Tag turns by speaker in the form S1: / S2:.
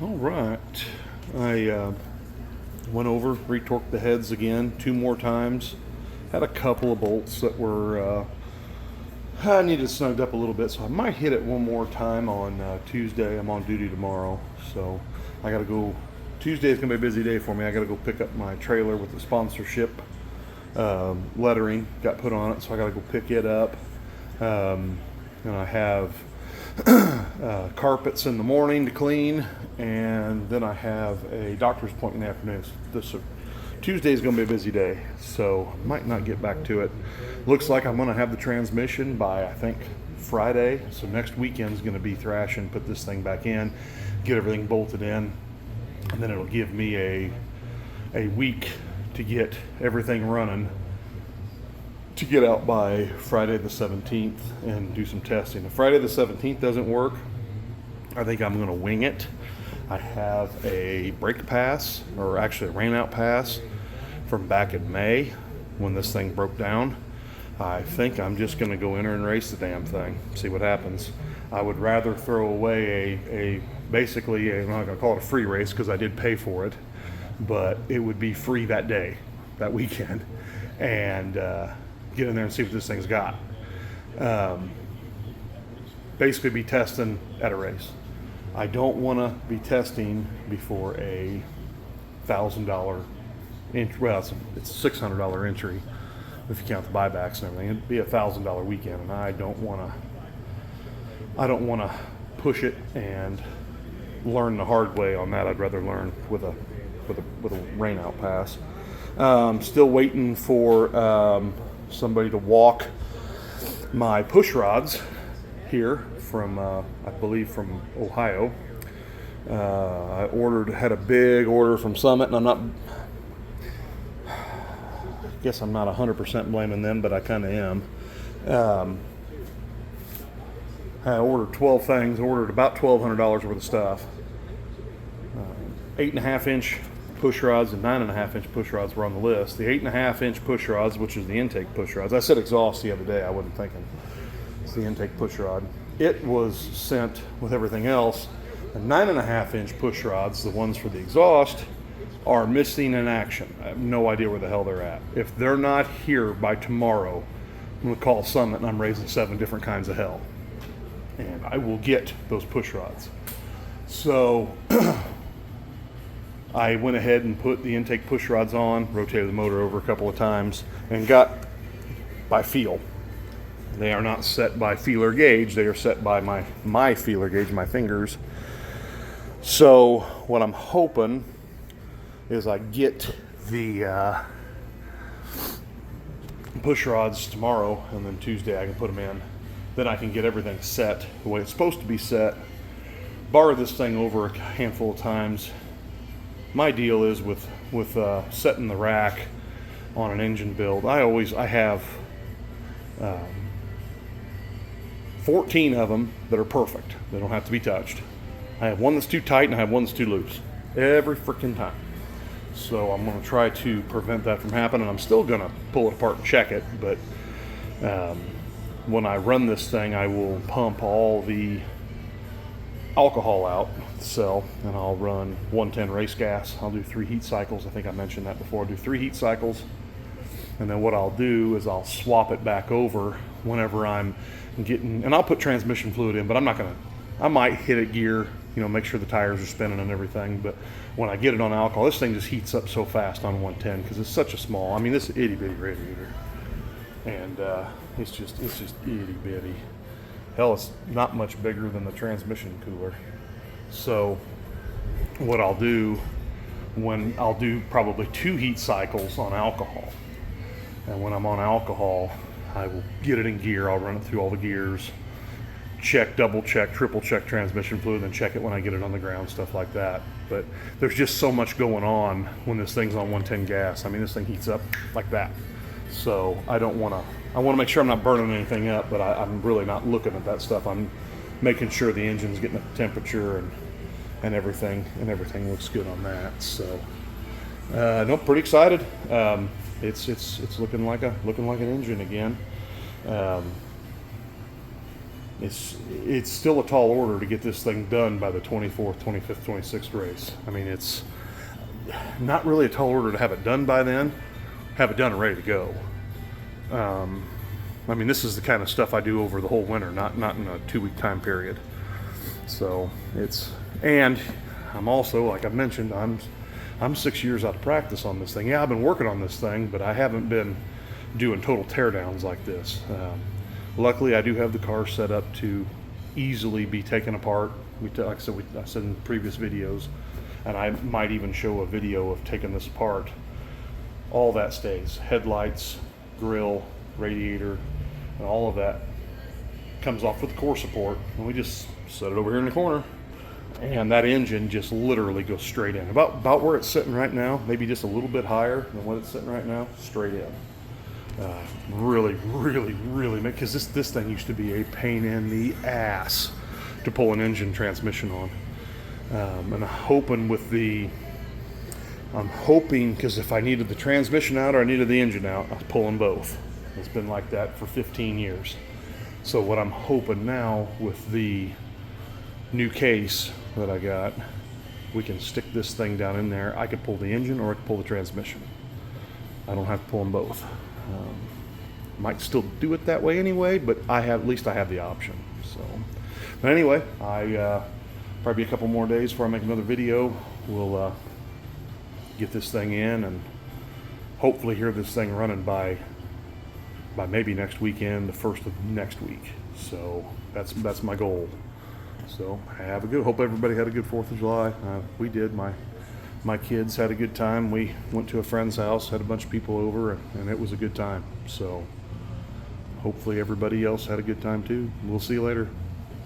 S1: All right. I went over, retorqued the heads again 2 more times. Had a couple of bolts that were I needed snugged up a little bit, so I might hit it one more time on Tuesday. I'm on duty tomorrow, so I got to go. Tuesday is gonna be a busy day for me. I got to go pick up my trailer with the sponsorship lettering got put on it, so I got to go pick it up. And I have carpets in the morning to clean, and then I have a doctor's appointment in the afternoon. Tuesday is going to be a busy day, so I might not get back to it. Looks like I'm going to have the transmission by, I think, Friday, so next weekend is going to be thrashing, put this thing back in, get everything bolted in, and then it'll give me a week to get everything running to get out by Friday the 17th and do some testing. If Friday the 17th doesn't work, I think I'm going to wing it. I have a brake pass, or actually a rainout pass, from back in May when this thing broke down. I think I'm just going to go in there and race the damn thing, see what happens. I would rather throw away basically, I'm not going to call it a free race because I did pay for it, but it would be free that day, that weekend, and get in there and see what this thing's got. Basically be testing at a race. I don't want to be testing before a $1,000 entry. Well, it's a $600 entry if you count the buybacks and everything. It'd be a $1,000 weekend, and I don't want to push it and learn the hard way on that. I'd rather learn with a rainout pass. Still waiting for somebody to walk my push rods here from I believe from Ohio. I had a big order from Summit, and I guess I'm not 100% blaming them, but I kind of am. I ordered 12 things, ordered about $1,200 worth of stuff. 8.5-inch push rods and 9.5-inch push rods were on the list. The 8.5-inch push rods, which is the intake push rods, I said exhaust the other day, I wasn't thinking. It's the intake push rod. It was sent with everything else. The 9.5-inch push rods, the ones for the exhaust, are missing in action. I have no idea where the hell they're at. If they're not here by tomorrow, I'm going to call Summit and I'm raising 7 different kinds of hell. And I will get those push rods. So I went ahead and put the intake push rods on, rotated the motor over a couple of times, and got by feel. They are not set by feeler gauge. They are set by my feeler gauge, my fingers. So what I'm hoping is I get the push rods tomorrow, and then Tuesday I can put them in. Then I can get everything set the way it's supposed to be set. Borrow this thing over a handful of times. My deal is with setting the rack on an engine build. I have 14 of them that are perfect. They don't have to be touched. I have one that's too tight and I have one that's too loose every freaking time. So I'm going to try to prevent that from happening. I'm still going to pull it apart and check it, but when I run this thing, I will pump all the alcohol out the cell, and I'll run 110 race gas. I'll do 3 heat cycles. I think I mentioned that before. I'll do 3 heat cycles, and then what I'll do is I'll swap it back over whenever I'm getting, and I'll put transmission fluid in, but I might hit it gear, make sure the tires are spinning and everything, but when I get it on alcohol, this thing just heats up so fast on 110 because it's such a small, this itty bitty radiator, and it's just itty bitty. Hell, it's not much bigger than the transmission cooler. So what I'll do probably 2 heat cycles on alcohol. And when I'm on alcohol, I will get it in gear. I'll run it through all the gears, check, double check, triple check transmission fluid, then check it when I get it on the ground, stuff like that. But there's just so much going on when this thing's on 110 gas. This thing heats up like that. So I want to make sure I'm not burning anything up, but I'm really not looking at that stuff. I'm making sure the engine's getting the temperature and everything looks good on that. So no, pretty excited. It's looking like an engine again. it's still a tall order to get this thing done by the 24th, 25th, 26th race. I mean, it's not really a tall order to have it done by then, have it done and ready to go. I mean, this is the kind of stuff I do over the whole winter, not in a 2-week time period. So and I'm also, like I mentioned, I'm 6 years out of practice on this thing. Yeah, I've been working on this thing, but I haven't been doing total teardowns like this. Luckily, I do have the car set up to easily be taken apart. Like I said in previous videos, and I might even show a video of taking this apart. All that stays. Headlights, grill, radiator, and all of that comes off with the core support. And we just set it over here in the corner. And that engine just literally goes straight in. About where it's sitting right now, maybe just a little bit higher than what it's sitting right now, straight in. Really, because this thing used to be a pain in the ass to pull an engine transmission on. And I'm hoping, because if I needed the transmission out or I needed the engine out, I was pulling both. It's been like that for 15 years. So what I'm hoping now with the new case that I got, we can stick this thing down in there. I could pull the engine or I could pull the transmission. I don't have to pull them both. Might still do it that way anyway, but at least I have the option. So, but anyway, probably a couple more days before I make another video. We'll get this thing in and hopefully hear this thing running by maybe next weekend, the first of next week. So that's my goal. So hope everybody had a good 4th of July. We did. My kids had a good time. We went to a friend's house, had a bunch of people over, and it was a good time. So hopefully everybody else had a good time too. We'll see you later.